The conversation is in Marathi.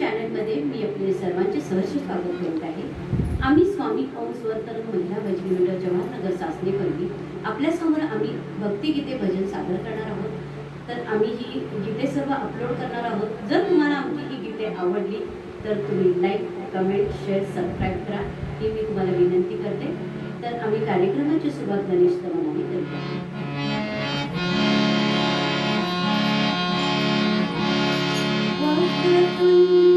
चॅनलमध्ये मी आपले सर्वांचे सहर्ष स्वागत करीत आहे। आम्ही स्वामी ओम स्वरतरण महिला भजनी मंडळ जवाहरनगर सासने पल्ली आपल्यासमोर आम्ही भक्तिगीते भजन सादर करणार आहोत। तर आम्ही ही गीते सर्व अपलोड करणार आहोत। जर तुम्हाला आमची ही गीते आवडली तर तुम्ही लाईक, कमेंट, शेअर, सबस्क्राईब करा ही मी तुम्हाला विनंती करते। तर आम्ही कार्यक्रमाची सुरुवात गणेश स्तवनाने करतो। वक्रतुंड